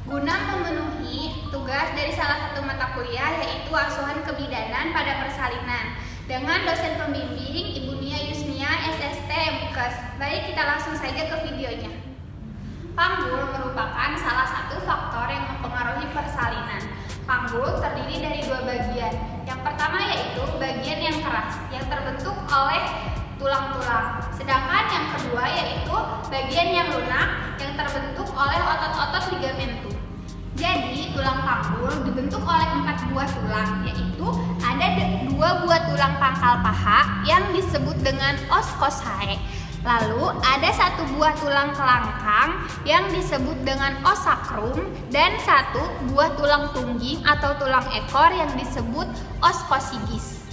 guna memenuhi tugas dari salah satu mata kuliah yaitu asuhan kebidanan pada persalinan dengan dosen pembimbing Ibu Nia Yusnia SST MKes. Baik, kita langsung saja ke videonya. Panggul merupakan salah satu faktor yang mempengaruhi persalinan. Panggul terdiri dari dua bagian. Yang pertama yaitu bagian yang keras yang terbentuk oleh tulang-tulang. Sedangkan yang kedua yaitu bagian yang lunak yang terbentuk oleh otot-otot ligamentum. Jadi tulang panggul dibentuk oleh 4 buah tulang, yaitu ada 2 buah tulang pangkal paha yang disebut dengan os coccyx. Lalu ada 1 buah tulang kelangkang yang disebut dengan os sacrum dan 1 buah tulang tungging atau tulang ekor yang disebut os coccyx.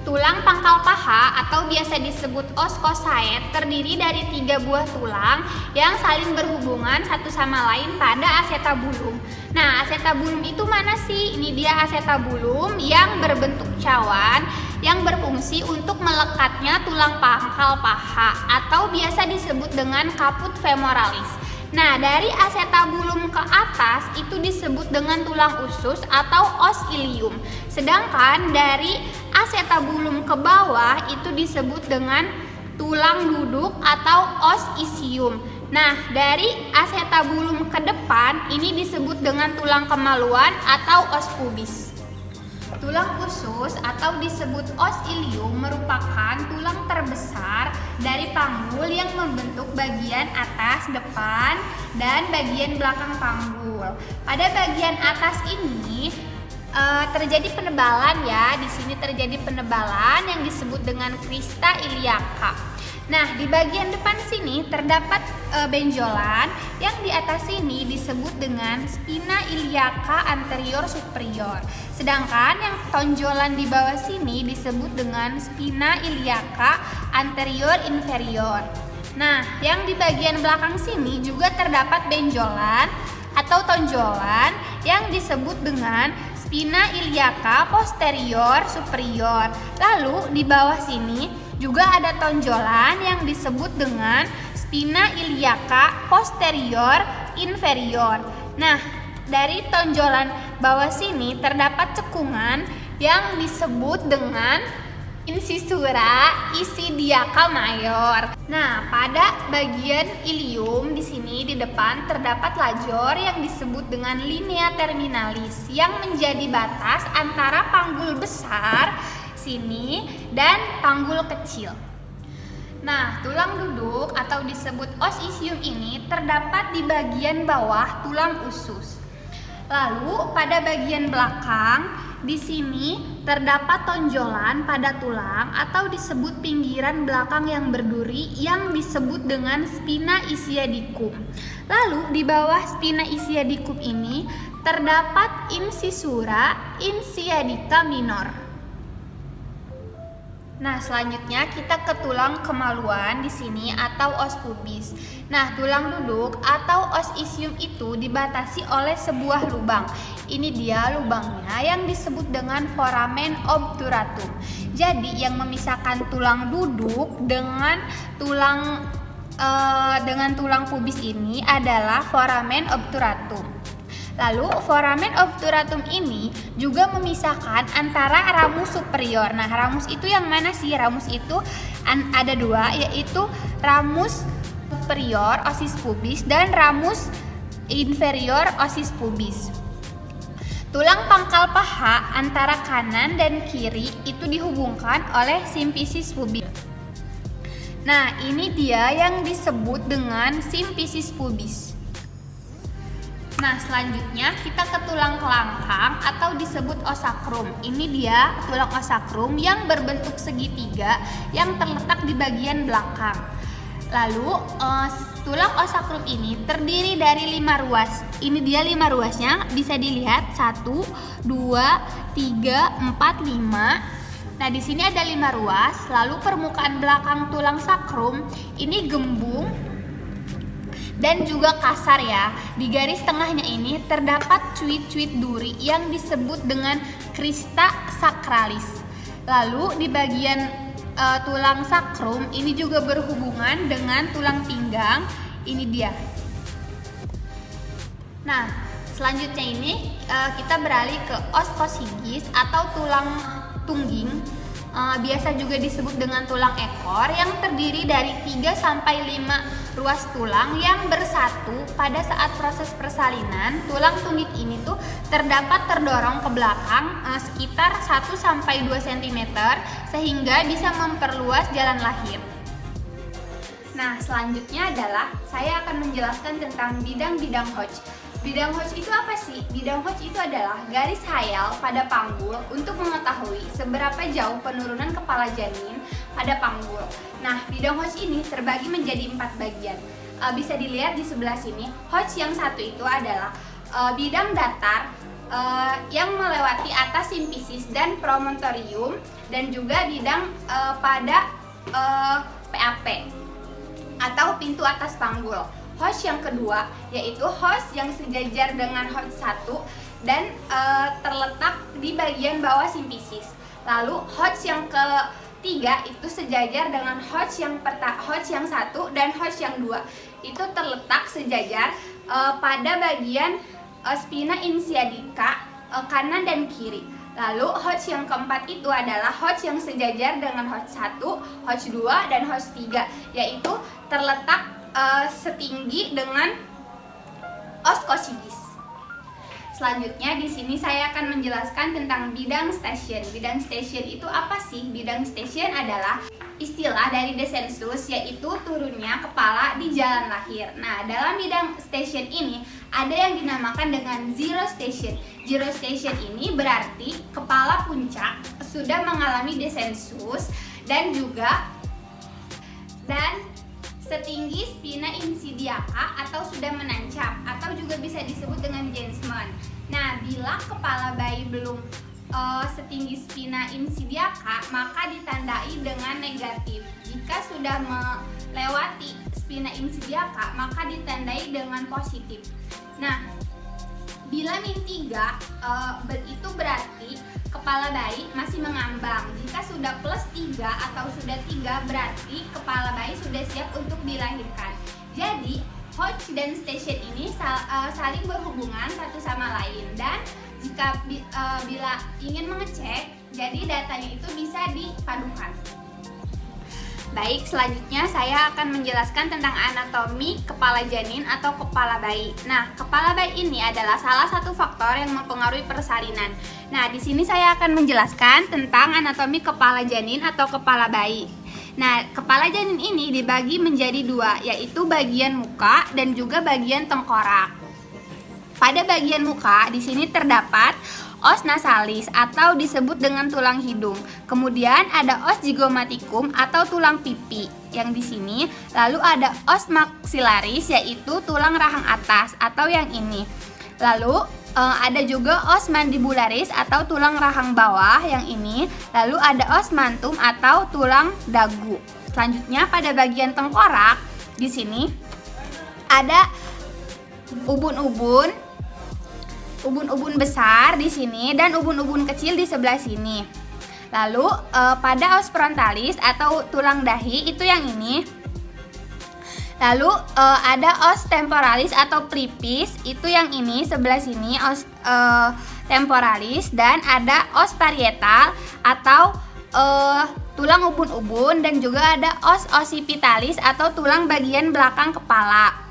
Tulang pangkal paha atau biasa disebut os coccyx terdiri dari 3 buah tulang yang saling berhubungan satu sama lain pada acetabulum. Nah, acetabulum itu mana sih? Ini dia acetabulum yang berbentuk cawan yang berfungsi untuk melekatnya tulang pangkal paha atau biasa disebut dengan caput femoralis. Nah, dari acetabulum ke atas itu disebut dengan tulang usus atau os ilium. Sedangkan dari acetabulum ke bawah itu disebut dengan tulang duduk atau os isium. Nah, dari acetabulum ke depan ini disebut dengan tulang kemaluan atau os pubis. Tulang usus atau disebut os ilium merupakan tulang terbesar dari panggul yang membentuk bagian atas, depan, dan bagian belakang panggul. Pada bagian atas ini terjadi penebalan ya. Di sini terjadi penebalan yang disebut dengan crista iliaca. Nah, di bagian depan sini terdapat benjolan yang di atas sini disebut dengan spina iliaca anterior superior. Sedangkan yang tonjolan di bawah sini disebut dengan spina iliaca anterior inferior. Nah, yang di bagian belakang sini juga terdapat benjolan atau tonjolan yang disebut dengan spina iliaca posterior superior. Lalu di bawah sini juga ada tonjolan yang disebut dengan spina iliaca posterior inferior. Nah, dari tonjolan bawah sini terdapat cekungan yang disebut dengan incisura isidiaca mayor. Nah, pada bagian ilium di sini di depan terdapat lajor yang disebut dengan linea terminalis yang menjadi batas antara panggul besar sini dan panggul kecil. Nah, tulang duduk atau disebut os isium ini terdapat di bagian bawah tulang usus. Lalu pada bagian belakang di sini terdapat tonjolan pada tulang atau disebut pinggiran belakang yang berduri yang disebut dengan spina ischiadicum. Lalu di bawah spina ischiadicum ini terdapat incisura ischiadica minor. Nah, selanjutnya kita ke tulang kemaluan di sini atau os pubis. Nah, tulang duduk atau os isium itu dibatasi oleh sebuah lubang. Ini dia lubangnya yang disebut dengan foramen obturatum. Jadi, yang memisahkan tulang duduk dengan tulang pubis ini adalah foramen obturatum. Lalu foramen obturatum ini juga memisahkan antara ramus superior. Nah, ramus itu yang mana sih? Ramus itu ada 2, yaitu ramus superior osis pubis dan ramus inferior osis pubis. Tulang pangkal paha antara kanan dan kiri itu dihubungkan oleh simfisis pubis. Nah, ini dia yang disebut dengan simfisis pubis. Nah, selanjutnya kita ke tulang kelangkang atau disebut os sacrum. Ini dia tulang os sacrum yang berbentuk segitiga yang terletak di bagian belakang. Lalu tulang os sacrum ini terdiri dari 5 ruas. Ini dia 5 ruasnya, bisa dilihat 1, 2, 3, 4, 5. Nah, di sini ada 5 ruas. Lalu permukaan belakang tulang sakrum ini gembung dan juga kasar ya. Di garis tengahnya ini terdapat cuit-cuit duri yang disebut dengan crista sacralis. Lalu di bagian tulang sakrum ini juga berhubungan dengan tulang pinggang. Ini dia. Nah, selanjutnya ini kita beralih ke os coccygis atau tulang tungging. Biasa juga disebut dengan tulang ekor yang terdiri dari 3 sampai 5 ruas tulang yang bersatu pada saat proses persalinan. Tulang tungging ini tuh terdapat terdorong ke belakang sekitar 1 sampai 2 cm sehingga bisa memperluas jalan lahir. Nah, selanjutnya adalah saya akan menjelaskan tentang bidang-bidang Hodge. Bidang Hodge itu apa sih? Bidang Hodge itu adalah garis hayal pada panggul untuk mengetahui seberapa jauh penurunan kepala janin pada panggul. Nah, bidang Hodge ini terbagi menjadi 4 bagian. Bisa dilihat di sebelah sini. Hodge yang satu itu adalah bidang datar yang melewati atas simfisis dan promontorium, dan juga bidang pada PAP atau pintu atas panggul. Hodge yang kedua yaitu Hodge yang sejajar dengan Hodge 1 dan terletak di bagian bawah simfisis. Lalu Hodge yang ketiga itu sejajar dengan Hodge yang 1 dan Hodge yang 2. Itu terletak sejajar pada bagian spina insiadica kanan dan kiri. Lalu Hodge yang keempat itu adalah Hodge yang sejajar dengan Hodge 1, Hodge 2, dan Hodge 3, yaitu terletak setinggi dengan os coccygis. Selanjutnya di sini saya akan menjelaskan tentang bidang station. Bidang station itu apa sih? Bidang station adalah istilah dari descensus, yaitu turunnya kepala di jalan lahir. Nah, dalam bidang station ini ada yang dinamakan dengan zero station. Zero station ini berarti kepala puncak sudah mengalami descensus dan setinggi spina insidiaca atau sudah menancap, atau juga bisa disebut dengan Jensman. Nah, bila kepala bayi belum setinggi spina insidiaca, maka ditandai dengan negatif. Jika sudah melewati spina insidiaca, maka ditandai dengan positif. Nah, bila min 3 itu berarti kepala bayi masih mengambang. Jika sudah plus 3 atau sudah 3 berarti kepala bayi sudah siap untuk dilahirkan. Jadi Hodge dan station ini saling berhubungan satu sama lain, dan jika bila ingin mengecek, jadi datanya itu bisa dipadukan. Baik, selanjutnya saya akan menjelaskan tentang anatomi kepala janin atau kepala bayi. Nah, kepala bayi ini adalah salah satu faktor yang mempengaruhi persalinan. Nah, di sini saya akan menjelaskan tentang anatomi kepala janin atau kepala bayi. Nah, kepala janin ini dibagi menjadi 2, yaitu bagian muka dan juga bagian tengkorak. Pada bagian muka di sini terdapat os nasalis atau disebut dengan tulang hidung. Kemudian ada os zygomaticum atau tulang pipi yang di sini. Lalu ada os maxillaris yaitu tulang rahang atas atau yang ini. Lalu ada juga os mandibularis atau tulang rahang bawah yang ini. Lalu ada os mantum atau tulang dagu. Selanjutnya pada bagian tengkorak di sini ada ubun-ubun besar di sini dan ubun-ubun kecil di sebelah sini. Lalu pada os frontalis atau tulang dahi itu yang ini. Lalu ada os temporalis atau pelipis itu yang ini sebelah sini, os temporalis, dan ada os parietal atau tulang ubun-ubun, dan juga ada os occipitalis atau tulang bagian belakang kepala.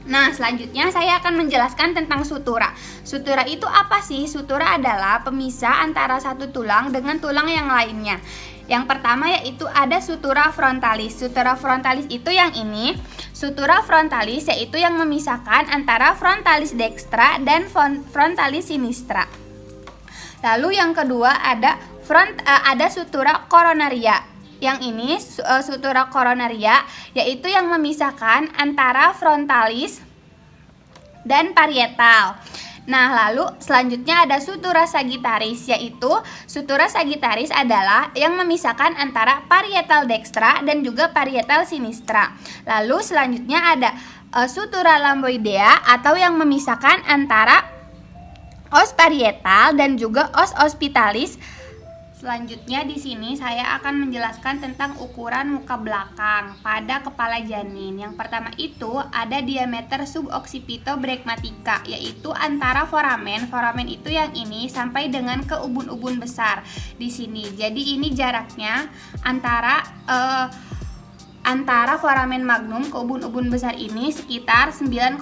Nah, selanjutnya saya akan menjelaskan tentang sutura. Sutura itu apa sih? Sutura adalah pemisah antara satu tulang dengan tulang yang lainnya. Yang pertama yaitu ada sutura frontalis. Sutura frontalis itu yang ini. Sutura frontalis yaitu yang memisahkan antara frontalis dextra dan frontalis sinistra. Lalu yang kedua ada sutura coronaria. Yang ini sutura coronaria yaitu yang memisahkan antara frontalis dan parietal. Nah, lalu selanjutnya ada sutura sagittaris, yaitu sutura sagittaris adalah yang memisahkan antara parietal dextra dan juga parietal sinistra. Lalu selanjutnya ada sutura lamboidea atau yang memisahkan antara os parietal dan juga os ospitalis Selanjutnya di sini saya akan menjelaskan tentang ukuran muka belakang pada kepala janin. Yang pertama itu ada diameter suboccipitobregmatica, yaitu antara foramen itu yang ini sampai dengan ke ubun-ubun besar di sini. Jadi ini jaraknya antara foramen magnum ke ubun-ubun besar ini sekitar 9,5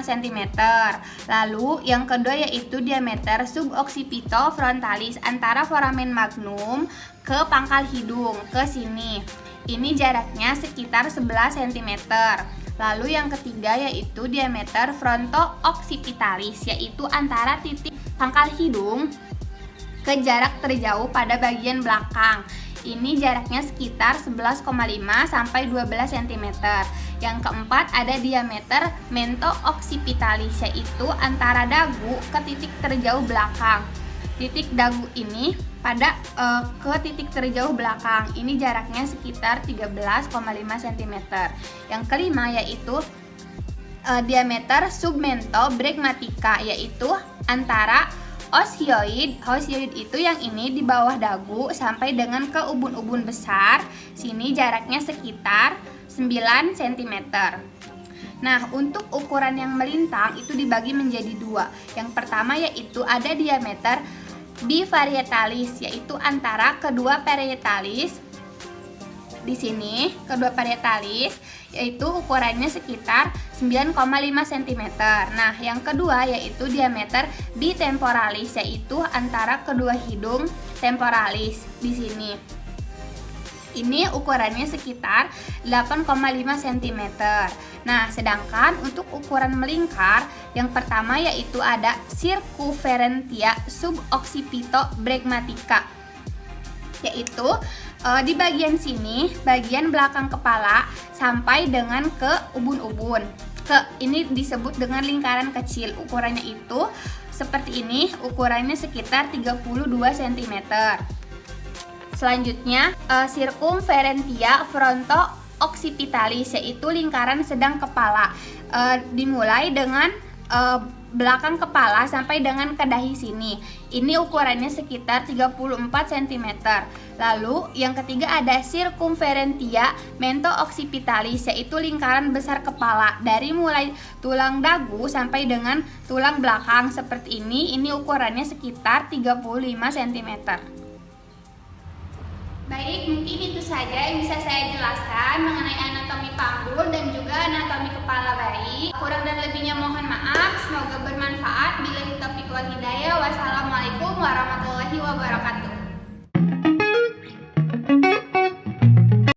cm. Lalu yang kedua yaitu diameter suboccipitofrontalis antara foramen magnum ke pangkal hidung ke sini. Ini jaraknya sekitar 11 cm. Lalu yang ketiga yaitu diameter fronto-occipitalis, yaitu antara titik pangkal hidung ke jarak terjauh pada bagian belakang. Ini jaraknya sekitar 11,5 sampai 12 cm. Yang keempat ada diameter mento-occipitalis, yaitu antara dagu ke titik terjauh belakang. Titik dagu ini pada ke titik terjauh belakang. Ini jaraknya sekitar 13,5 cm. Yang kelima yaitu diameter submento-bregmatica, yaitu antara osioid itu yang ini di bawah dagu sampai dengan ke ubun-ubun besar. Sini jaraknya sekitar 9 cm. Nah, untuk ukuran yang melintang itu dibagi menjadi dua. Yang pertama yaitu ada diameter biparietalis, yaitu antara kedua parietalis. Di sini kedua parietalis yaitu ukurannya sekitar 9,5 cm. Nah, yang kedua yaitu diameter bitemporalis, yaitu antara kedua hidung temporalis di sini. Ini ukurannya sekitar 8,5 cm. Nah, sedangkan untuk ukuran melingkar, yang pertama yaitu ada circumferentia suboccipitobregmatica, yaitu di bagian sini, bagian belakang kepala sampai dengan ke ubun-ubun. Ini disebut dengan lingkaran kecil. Ukurannya itu seperti ini, ukurannya sekitar 32 cm. Selanjutnya, circumferentia fronto-occipitalis, yaitu lingkaran sedang kepala. Dimulai dengan belakang kepala sampai dengan ke dahi sini. Ini ukurannya sekitar 34 cm. Lalu yang ketiga ada circumferentia mento-occipitalis, yaitu lingkaran besar kepala dari mulai tulang dagu sampai dengan tulang belakang seperti ini. Ini ukurannya sekitar 35 cm. Baik, mungkin itu saja yang bisa saya jelaskan mengenai anatomi panggul dan juga anatomi kepala bayi.